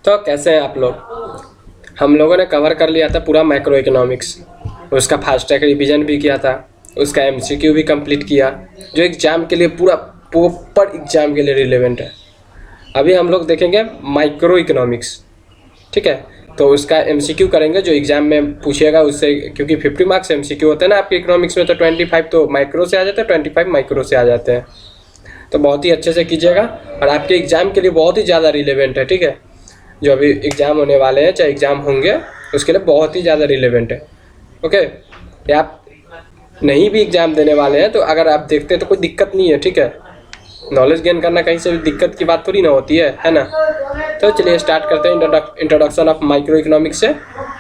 तो कैसे हैं आप लोग? हम लोगों ने कवर कर लिया था पूरा माइक्रो इकोनॉमिक्स, उसका फास्ट ट्रैक रिवीजन भी किया था, उसका एमसीक्यू भी कंप्लीट किया, जो एग्ज़ाम के लिए पूरा प्रॉपर एग्ज़ाम के लिए रिलेवेंट है। अभी हम लोग देखेंगे माइक्रो इकोनॉमिक्स, ठीक है। तो उसका एमसीक्यू करेंगे जो एग्ज़ाम में पूछेगा उससे, क्योंकि 50 मार्क्स एमसीक्यू होते हैं ना आपके इकोनॉमिक्स में, तो 25 तो माइक्रो से आ जाते हैं, 25 माइक्रो से आ जाते हैं। तो बहुत ही अच्छे से कीजिएगा और आपके एग्ज़ाम के लिए बहुत ही ज़्यादा रिलेवेंट है, ठीक है। जो अभी एग्ज़ाम होने वाले हैं, चाहे एग्ज़ाम होंगे, उसके लिए बहुत ही ज़्यादा रिलेवेंट है। ओके, या आप नहीं भी एग्ज़ाम देने वाले हैं तो अगर आप देखते हैं तो कोई दिक्कत नहीं है, ठीक है। नॉलेज गेन करना कहीं से भी दिक्कत की बात थोड़ी ना होती है ना। तो चलिए स्टार्ट करते हैं इंट्रोडक्शन ऑफ माइक्रो इकोनॉमिक्स से।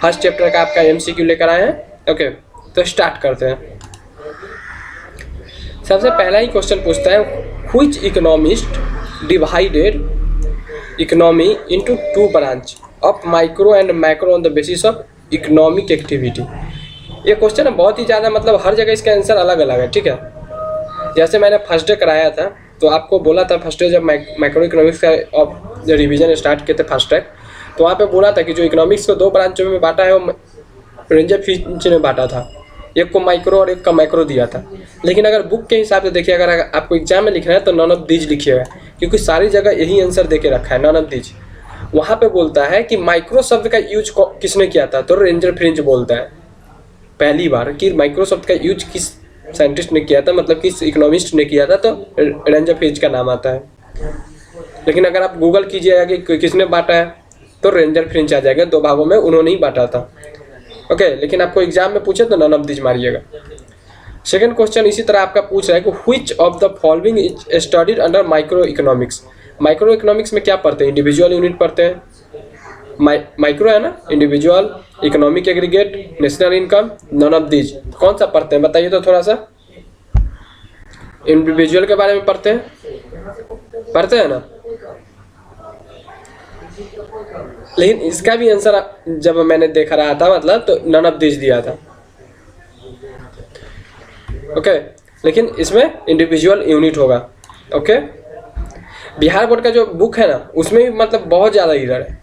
फर्स्ट चैप्टर का आपका एमसीक्यू लेकर आए हैं। ओके, तो स्टार्ट करते हैं। सबसे पहला ही क्वेश्चन पूछता है, which economist divided economy into two branch of micro and macro on the basis of economic activity. ये क्वेश्चन है बहुत ही ज़्यादा, मतलब हर जगह इसका आंसर अलग अलग है, ठीक है। जैसे मैंने फर्स्ट डे कराया था तो आपको बोला था, फर्स्ट डे जब माइक्रो इकोनॉमिक्स का रिवीजन स्टार्ट किए थे फर्स्ट ट्रैक, तो वहाँ पे बोला था कि जो इकोनॉमिक्स को दो ब्रांचों में बांटा है वो रेंजर फिंच ने बांटा था, एक को माइक्रो और एक का मैक्रो दिया था। लेकिन अगर बुक के हिसाब से देखिए, अगर आपको एग्जाम में लिखना है तो नॉन ऑफ दीज लिखिएगा, क्योंकि सारी जगह यही आंसर देके रखा है, नॉन ऑफ दीज। वहाँ पे बोलता है कि माइक्रो शब्द का यूज किसने किया था, तो रेंजर फ्रिंच बोलता है पहली बार कि माइक्रो शब्द का यूज किस साइंटिस्ट ने किया था, मतलब किस इकोनॉमिस्ट ने किया था, तो रेंजर फ्रिंच का नाम आता है। लेकिन अगर आप गूगल कीजिएगा कि किसने बांटा है तो रेंजर फ्रिंच आ जाएगा, दो भागों में उन्होंने ही बांटा था। ओके, लेकिन आपको एग्जाम में पूछे तो नॉन ऑफ दिस मारिएगा। सेकंड क्वेश्चन इसी तरह आपका पूछ रहा है कि which of the following is studied under micro economics. Micro economics में क्या पढ़ते हैं? इंडिविजुअल यूनिट पढ़ते हैं, माइक्रो है ना, individual, economic aggregate, national income, non of this. कौन सा पढ़ते हैं बताइए तो थोड़ा सा। इंडिविजुअल के बारे में पढ़ते हैं ना, लेकिन इसका भी आंसर जब मैंने देख रहा था मतलब तो नॉन ऑफ दिस दिया था। ओके, लेकिन इसमें इंडिविजुअल यूनिट होगा। ओके, बिहार बोर्ड का जो बुक है ना उसमें भी मतलब बहुत ज़्यादा एरर है।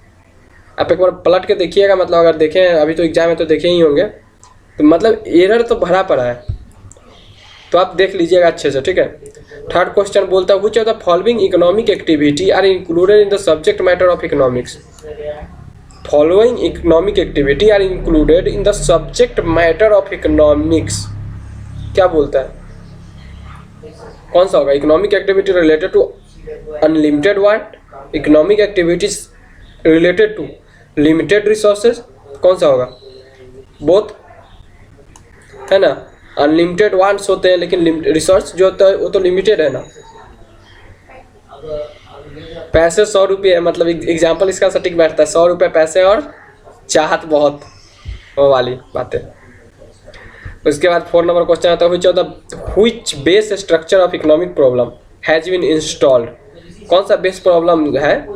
आप एक बार पलट के देखिएगा, मतलब अगर देखें, अभी तो एग्जाम है तो देखे ही होंगे, तो मतलब एरर तो भरा पड़ा है, तो आप देख लीजिएगा अच्छे से, ठीक है। थर्ड क्वेश्चन बोलता है, which of the following economic activity are included in the subject matter of economics. Following economic activity are included in the subject matter of economics. क्या बोलता है, कौन सा होगा? Economic activity related to unlimited want, economic activities related to limited resources, कौन सा होगा? Both है ना। अनलिमिटेड वांट्स होते हैं लेकिन रिसोर्स जो होता है वो तो लिमिटेड है ना। पैसे 100 रुपये है, मतलब एग्जाम्पल इसका सटीक बैठता है, 100 रुपये पैसे और चाहत बहुत, वो वाली बातें। उसके बाद 4 नंबर क्वेश्चन आता है, which base structure of economic problem has been installed. कौन सा बेस प्रॉब्लम है,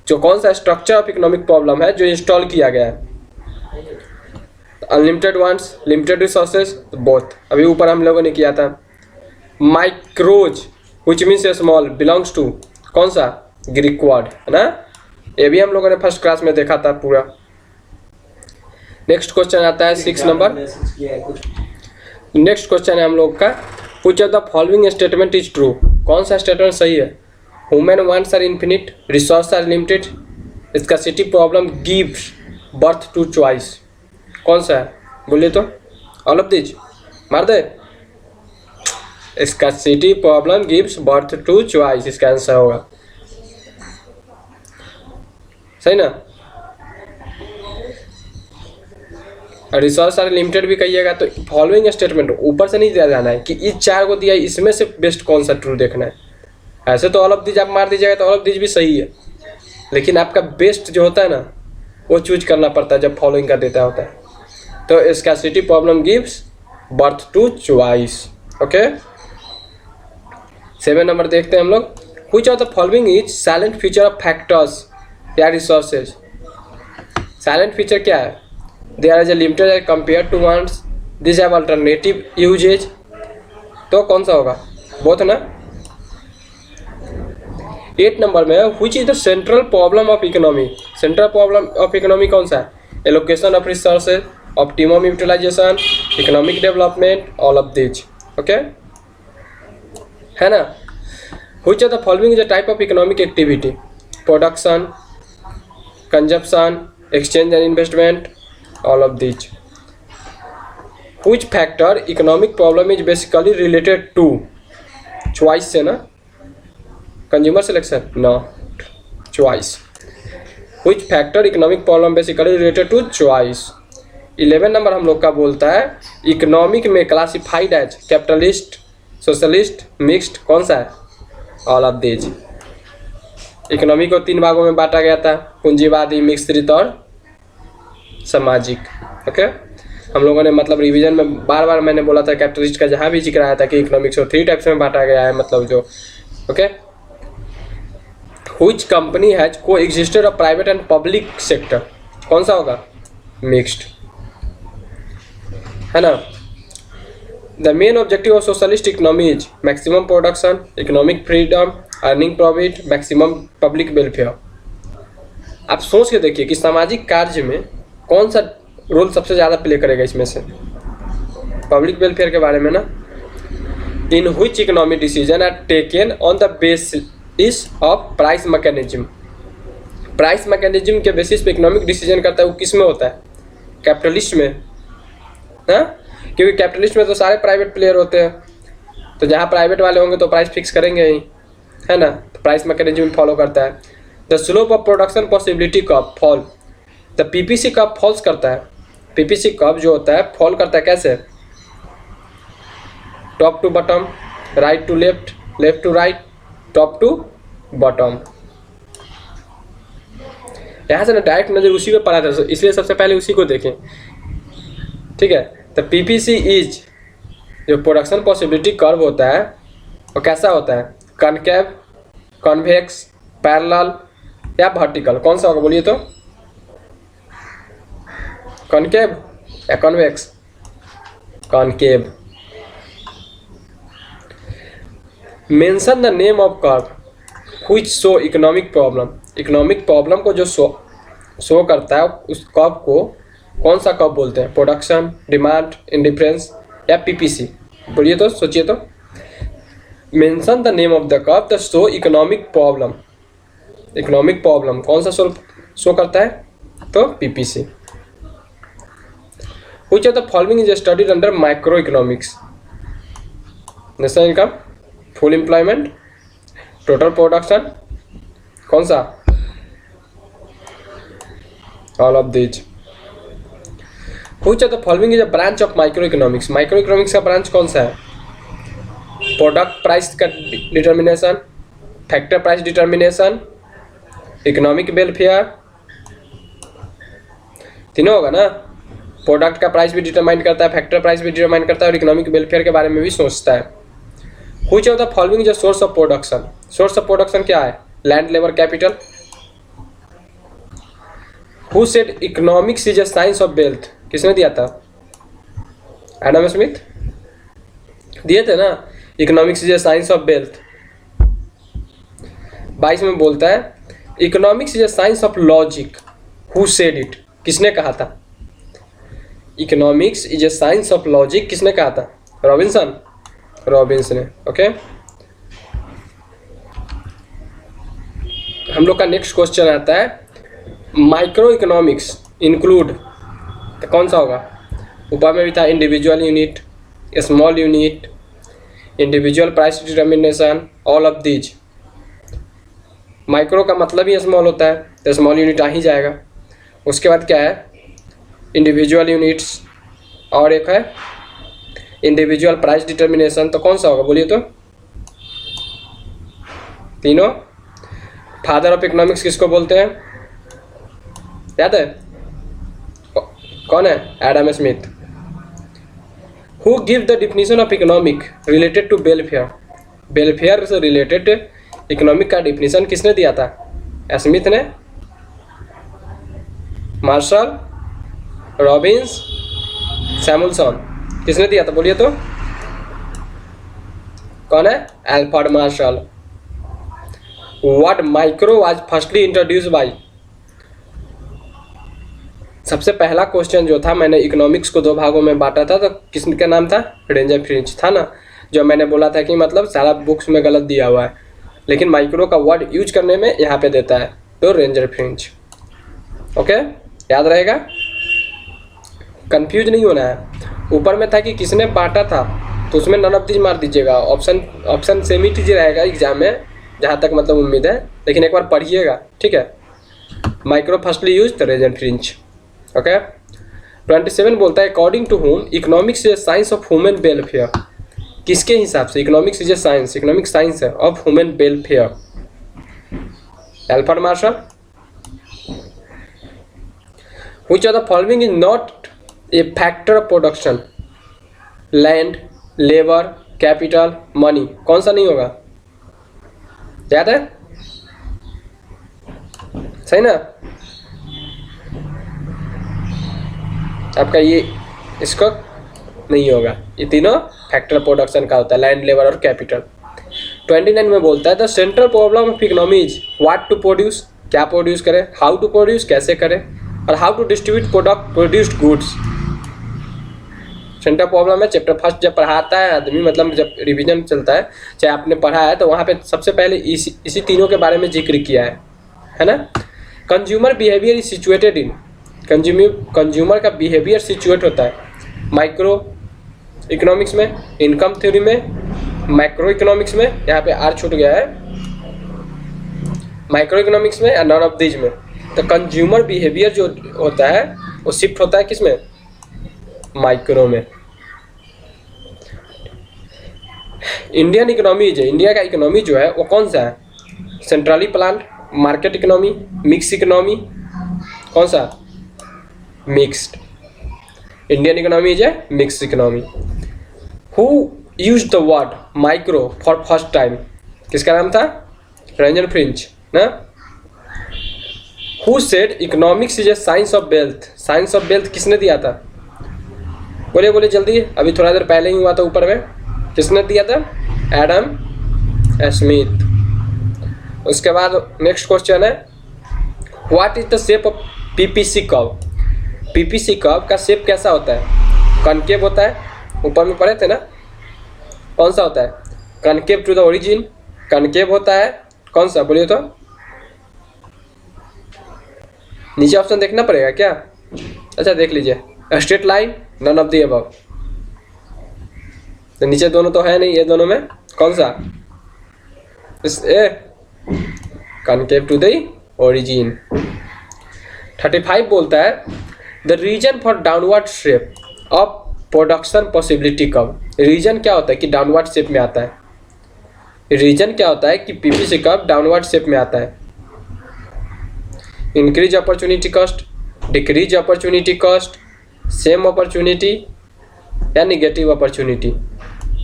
जो कौन सा स्ट्रक्चर ऑफ इकोनॉमिक प्रॉब्लम है जो इंस्टॉल किया गया है? Unlimited wants, limited resources, both. अभी ऊपर हम लोगों ने किया था। Micros which means small belongs to, कौन सा? ग्रीक वर्ड है ना, ये भी हम लोगों ने फर्स्ट क्लास में देखा था पूरा। नेक्स्ट क्वेश्चन आता है 6 नंबर। नेक्स्ट क्वेश्चन है हम लोग का, which of the following statement is true. कौन सा स्टेटमेंट सही है? Human wants are infinite, resource are limited, scarcity problem gives birth to choice. कौन सा है बोलिए तो? ऑल ऑफ दिस मार दे। Scarcity problem gives birth to choice इसका आंसर होगा, सही ना। रिसोर्स आर लिमिटेड भी कहिएगा तो फॉलोइंग स्टेटमेंट ऊपर से नहीं दिया जाना है कि इस 4 को दिया, इसमें से बेस्ट कौन सा ट्रू देखना है। ऐसे तो ऑल ऑफ दिस आप मार दीजिएगा तो ऑल ऑफ दिस भी सही है, लेकिन आपका बेस्ट जो होता है ना वो चूज करना पड़ता है जब फॉलोइंग का देता होता है। तो scarcity problem gives birth to choice. Okay, 7 number देखते हैं हम लोग, which of the following is silent feature of factors या रिसोर्सेज। साइलेंट फीचर क्या है? There is a limited compare to wants, this have alternative uses. तो कौन सा होगा? बोथ ना। 8 नंबर में which is the central problem of economy. Central problem of economy कौन सा है? Allocation of resources, optimum utilisation, economic development, all of this. Okay, है ना? Which of the following is a type of economic activity? Production, consumption, exchange and investment, all of this. Which factor economic problem is basically related to? Choice से ना, consumer selection, not choice. Which factor economic problem basically related to? Choice. 11 number हम लोग का बोलता है economic में classified as capitalist, socialist, mixed, कौन सा है? All of this. इकोनॉमी को 3 भागों में बांटा गया था, पूंजीवादी, मिश्रित और सामाजिक। ओके, हम लोगों ने मतलब रिवीजन में बार बार मैंने बोला था कैपिटलिस्ट का जहाँ भी जिक्र आया था कि इकोनॉमिक्स को 3 टाइप्स में बांटा गया है, मतलब जो ओके। व्हिच कंपनी हैज को existed of private and public sector? कौन सा होगा? मिक्स्ड, है ना? The main objective of socialist economy is maximum production, economic freedom, earning profit, maximum public welfare. आप सोच के देखिए कि सामाजिक कार्य में कौन सा रोल सबसे ज़्यादा प्ले करेगा इसमें से? पब्लिक वेलफेयर के बारे में ना। In which economic decision are taken on the basis of price mechanism? Price mechanism के बेसिस पे इकोनॉमिक डिसीजन करता है वो किस में होता है? कैपिटलिस्ट में, हाँ? क्योंकि कैपिटलिस्ट में तो सारे प्राइवेट प्लेयर होते हैं, तो जहाँ प्राइवेट वाले होंगे तो प्राइस फिक्स करेंगे ही, है ना? तो प्राइस मैकेनिज्म फॉलो करता है। The slope of production possibility कब फॉल? द पीपीसी कब फॉल्स करता है? पीपीसी कब जो होता है फॉल करता है कैसे? Top to bottom, right to left, left to right, top to bottom. यहाँ से ना डायरेक्ट नजर उसी पे पड़ा था, इसलिए सबसे पहले उसी को देखें, ठीक है? तो पीपीसी इज जो प्रोडक्शन पॉसिबिलिटी कर्व होता है वो कैसा होता है? कॉनकेव, कॉन्वेक्स, पैरेलल या वर्टिकल? कौन सा होगा बोलिए तो? कॉनकेव या convex? Concave. Mention the name of curve which show economic problem. Economic problem को जो शो करता है उस कर्व को कौन सा कर्व बोलते हैं? प्रोडक्शन, डिमांड, इंडिफरेंस या पीपीसी? बोलिए तो, सोचिए तो। Mention the name of the curve the show economic problem. Economic problem कौन सा शो करता है? तो PPC. Which of the following is studied under microeconomics? National income, full employment, total production, कौन सा? All of these. Which of the following is a branch of microeconomics? Microeconomics का branch कौन सा है? प्रोडक्ट प्राइस का determination, factor price determination, economic welfare, तीनों होगा ना? प्रोडक्ट का प्राइस भी डिटरमाइन करता है, फैक्टर प्राइस भी डिटरमाइन करता है और इकोनॉमिक वेलफेयर के बारे में भी सोचता है। Which of the following is a source of production? Source of production क्या है? Land, labour, capital. Who said economics is a science of wealth? किसने दिया था? एडम स्मिथ दिए थे ना, economics is a science of wealth. 22 में बोलता है economics is a science of logic. Who said it? किसने कहा था? Economics is a science of logic किसने कहा था? रॉबिन्सन, रॉबिन्स ने। ओके, हम लोग का नेक्स्ट क्वेश्चन आता है माइक्रो इकोनॉमिक्स इंक्लूड, तो कौन सा होगा? ऊपर में भी था individual unit, small unit, individual price determination, all of these. Micro का मतलब ही स्मॉल होता है तो स्मॉल यूनिट आ ही जाएगा। उसके बाद क्या है? इंडिविजुअल यूनिट्स और एक है इंडिविजुअल प्राइस डिटर्मिनेशन। तो कौन सा होगा बोलिए तो? तीनों। फादर ऑफ इकोनॉमिक्स किसको बोलते हैं? याद है कौन है? Adam Smith. Who give the definition of economic related to welfare? Welfare से रिलेटेड इकोनॉमिक का डिफिनीशन किसने दिया था? स्मिथ ने, मार्शल, रॉबिन्स, सैमुअलसन? किसने दिया था बोलिए तो? कौन है? Alfred Marshall. Word micro was firstly introduce by? सबसे पहला क्वेश्चन जो था, मैंने इकोनॉमिक्स को 2 भागों में बांटा था, तो किसका नाम था? रेंजर फ्रिंज था ना, जो मैंने बोला था कि मतलब सारा बुक्स में गलत दिया हुआ है, लेकिन माइक्रो का वर्ड यूज करने में यहाँ पे देता है, तो रेंजर फ्रिंज। ओके, याद रहेगा, कंफ्यूज नहीं होना है। ऊपर में था कि किसने बांटा था, तो उसमें नन ऑफ दीज मार दीजिएगा। ऑप्शन सेमी टीज रहेगा एग्जाम में, जहाँ तक मतलब उम्मीद है, लेकिन एक बार पढ़िएगा, ठीक है। Micro firstly use the ranger fringe. Okay, 27 बोलता है according to home economics is science of human welfare. किसके हिसाब से? Economics is a science, economic science है of human welfare. Alfred Marshall. Which of the following is not a factor of production? Land, labour, capital, money. कौन सा नहीं होगा? याद है? सही ना? आपका ये इसको नहीं होगा, ये तीनों फैक्टर प्रोडक्शन का होता है, लैंड, लेबर और कैपिटल। 29 में बोलता है the central problem of economy is what to produce, क्या प्रोड्यूस करें, हाउ टू प्रोड्यूस, कैसे करें, और how to distribute product produced goods. Central problem है, चैप्टर फर्स्ट जब पढ़ाता है आदमी, मतलब जब रिवीजन चलता है, चाहे आपने पढ़ा है, तो वहाँ पे सबसे पहले इसी तीनों के बारे में जिक्र किया है ना। Consumer behaviour is situated in, consumer का बिहेवियर सिचुएट होता है माइक्रो इकोनॉमिक्स में, इनकम थ्योरी में, मैक्रो इकोनॉमिक्स में, यहाँ पे आर छूट गया है, माइक्रो इकोनॉमिक्स में या नॉन ऑफ दीज में। तो कंज्यूमर बिहेवियर जो होता है वो शिफ्ट होता है किस में? माइक्रो में। इंडियन इकोनॉमी जो, इंडिया का इकोनॉमी जो है वो कौन सा है? Centrally plan, market economy, mix economy, कौन सा? Mixed. Indian economy is a mix economy. Who use the word micro for first time? किसका नाम था? रेंजर फ्रिंज ना। Who said economics is a science of wealth? Science of wealth किसने दिया था? बोले बोले जल्दी, अभी थोड़ा देर पहले ही हुआ था ऊपर में। किसने दिया था? Adam Smith. उसके बाद नेक्स्ट क्वेश्चन है what is the shape of PPC curve? PPC curve का शेप कैसा होता है? कनकेव होता है, ऊपर में पढ़े थे ना, कौन सा होता है? Concave to the origin, concave होता है, कौन सा बोलिए तो? नीचे ऑप्शन देखना पड़ेगा क्या? अच्छा देख लीजिए, straight line, none of the above. तो नीचे दोनों तो है नहीं, ये दोनों में कौन सा? Concave to the origin. 35 बोलता है the reason for downward shape of production possibility curve. Reason क्या होता है कि डाउनवर्ड शेप में आता है? रीजन क्या होता है कि पीपीसी कर्व डाउनवर्ड शेप में आता है? Increase opportunity cost, decrease opportunity cost, same opportunity या निगेटिव अपॉर्चुनिटी,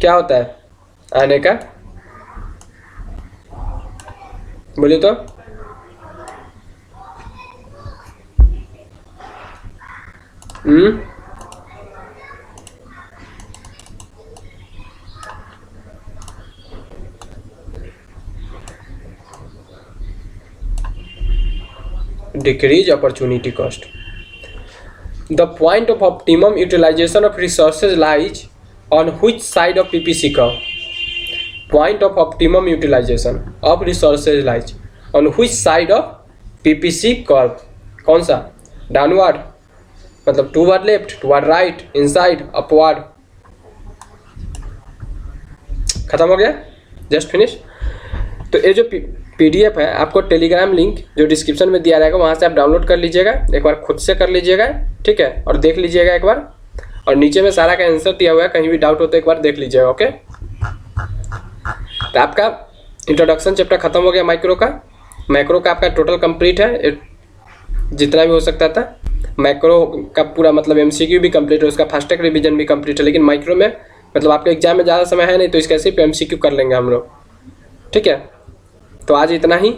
क्या होता है आने का? बोलिए तो। Decrease opportunity cost. The point of optimum utilization of resources lies on which side of PPC curve? Point of optimum utilization of resources lies on which side of PPC curve? कौन सा? Downward मतलब toward left, toward right, inside, upward. खत्म हो गया, just finish. तो ये जो PDF है आपको टेलीग्राम लिंक जो डिस्क्रिप्शन में दिया रहेगा वहाँ से आप डाउनलोड कर लीजिएगा, एक बार खुद से कर लीजिएगा, ठीक है, और देख लीजिएगा एक बार, और नीचे में सारा का आंसर दिया हुआ है, कहीं भी डाउट हो तो एक बार देख लीजिएगा। ओके, तो आपका इंट्रोडक्शन चैप्टर खत्म हो गया माइक्रो का। मैक्रो का आपका टोटल कंप्लीट है, जितना भी हो सकता था। मैक्रो का पूरा मतलब एमसीक्यू भी कंप्लीट है, उसका फास्ट ट्रैक रिवीजन भी कंप्लीट है, लेकिन माइक्रो में मतलब आपके एग्जाम में ज़्यादा समय है नहीं, तो इसका सिर्फ एमसीक्यू कर लेंगे हम लोग, ठीक है। तो आज इतना ही।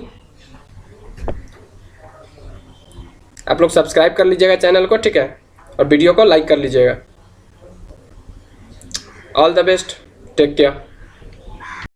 आप लोग सब्सक्राइब कर लीजिएगा चैनल को, ठीक है, और वीडियो को लाइक कर लीजिएगा। All the best, take care.